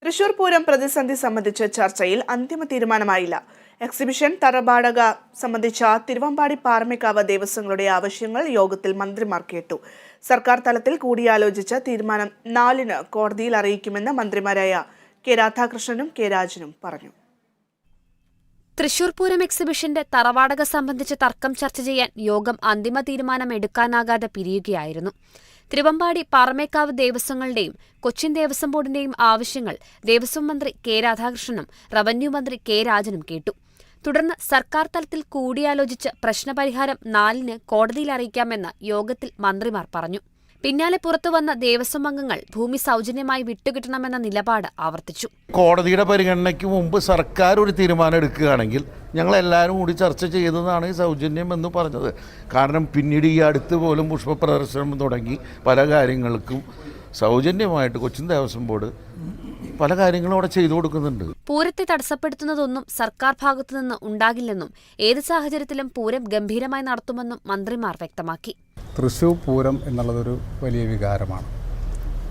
തൃശൂർ പൂരം പ്രതിസന്ധി സംബന്ധിച്ച ചർച്ചയിൽ അന്തിമ തീരുമാനമായില്ല. എക്സിബിഷൻ തറവാടക സംബന്ധിച്ച തിരുവമ്പാടി പാറമേക്കാവ് ദേവസ്വങ്ങളുടെ ആവശ്യങ്ങൾ യോഗത്തിൽ മന്ത്രിമാർ കേട്ടു. സർക്കാർ തലത്തിൽ കൂടിയാലോചിച്ച തീരുമാനം 4-ന് കോടതിയിൽ അറിയിക്കുമെന്ന് മന്ത്രിമാരായ കെ രാധാകൃഷ്ണനും കെ രാജനും പറഞ്ഞു. തൃശൂർ പൂരം എക്സിബിഷന്റെ തറവാടക സംബന്ധിച്ച് തർക്കം ചർച്ച ചെയ്യാൻ യോഗം അന്തിമ തീരുമാനം എടുക്കാനാകാതെ പിരിയുകയായിരുന്നു. തിരുവമ്പാടി പാറമേക്കാവ് ദേവസ്വങ്ങളുടെയും കൊച്ചിൻ ദേവസ്വം ബോർഡിന്റെയും ആവശ്യങ്ങൾ ദേവസ്വം മന്ത്രി കെ രാധാകൃഷ്ണനും റവന്യൂ മന്ത്രി കെ രാജനും കേട്ടു. തുടർന്ന് സർക്കാർ തലത്തിൽ കൂടിയാലോചിച്ച് പ്രശ്നപരിഹാരം 4-ന് കോടതിയിൽ അറിയിക്കാമെന്ന് യോഗത്തിൽ മന്ത്രിമാർ പറഞ്ഞു. പിന്നാലെ പുറത്തുവന്ന ദേവസ്വം അംഗങ്ങൾ ഭൂമി സൗജന്യമായി വിട്ടുകിട്ടണമെന്ന നിലപാട് ആവർത്തിച്ചു. കോടതിയുടെ പരിഗണനയ്ക്ക് മുമ്പ് സർക്കാർ ഒരു തീരുമാനം എടുക്കുകയാണെങ്കിൽ ഞങ്ങളെല്ലാവരും കൂടി ചർച്ച ചെയ്തതാണ് ഈ സൗജന്യം എന്ന് പറഞ്ഞത്. കാരണം പിന്നീട് ഈ അടുത്ത് പോലും പുഷ്പ പ്രദർശനം തുടങ്ങി പല കാര്യങ്ങൾക്കും സൗജന്യമായിട്ട് കൊച്ചിൻ ദേവസ്വം ബോർഡ് പല കാര്യങ്ങളും അവിടെ ചെയ്തു കൊടുക്കുന്നുണ്ട്. പൂരത്തെ തടസ്സപ്പെടുത്തുന്നതൊന്നും സർക്കാർ ഭാഗത്തുനിന്ന് ഉണ്ടാകില്ലെന്നും ഏത് സാഹചര്യത്തിലും പൂരം ഗംഭീരമായി നടത്തുമെന്നും മന്ത്രിമാർ വ്യക്തമാക്കി. തൃശ്ശൂർ പൂരം എന്നുള്ളതൊരു വലിയ വികാരമാണ്.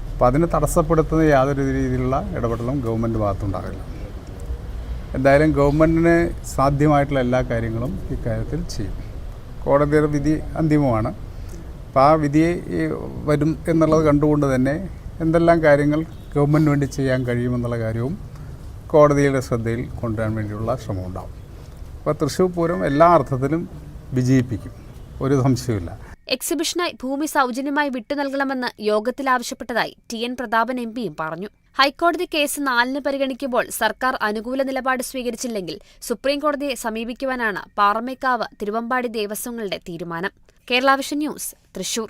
അപ്പോൾ അതിനെ തടസ്സപ്പെടുത്തുന്ന യാതൊരു രീതിയിലുള്ള ഇടപെടലും ഗവൺമെൻറ് ഭാഗത്തുണ്ടാകില്ല. എന്തായാലും ഗവൺമെൻറ്റിന് സാധ്യമായിട്ടുള്ള എല്ലാ കാര്യങ്ങളും ഇക്കാര്യത്തിൽ ചെയ്യും. കോടതിയുടെ വിധി അന്തിമമാണ്. അപ്പോൾ ആ വിധി വരും എന്നുള്ളത് കണ്ടുകൊണ്ട് തന്നെ എന്തെല്ലാം കാര്യങ്ങൾ ഗവൺമെൻറ്റിന് വേണ്ടി ചെയ്യാൻ കഴിയുമെന്നുള്ള കാര്യവും കോടതിയുടെ ശ്രദ്ധയിൽ കൊണ്ടുവരാൻ വേണ്ടിയുള്ള ശ്രമമുണ്ടാകും. അപ്പോൾ തൃശ്ശൂർ പൂരം എല്ലാ അർത്ഥത്തിലും വിജയിപ്പിക്കും, ഒരു സംശയമില്ല. എക്സിബിഷനായി ഭൂമി സൗജന്യമായി വിട്ടുനൽകണമെന്ന് യോഗത്തിൽ ആവശ്യപ്പെട്ടതായി TN പ്രതാപൻ MP പറഞ്ഞു. ഹൈക്കോടതി കേസ് 4-ന് പരിഗണിക്കുമ്പോൾ സർക്കാർ അനുകൂല നിലപാട് സ്വീകരിച്ചില്ലെങ്കിൽ സുപ്രീംകോടതിയെ സമീപിക്കുവാനാണ് പാറമേക്കാവ് തിരുവമ്പാടി ദേവസ്വങ്ങളുടെ തീരുമാനം. Kerala vision news, Thrissur.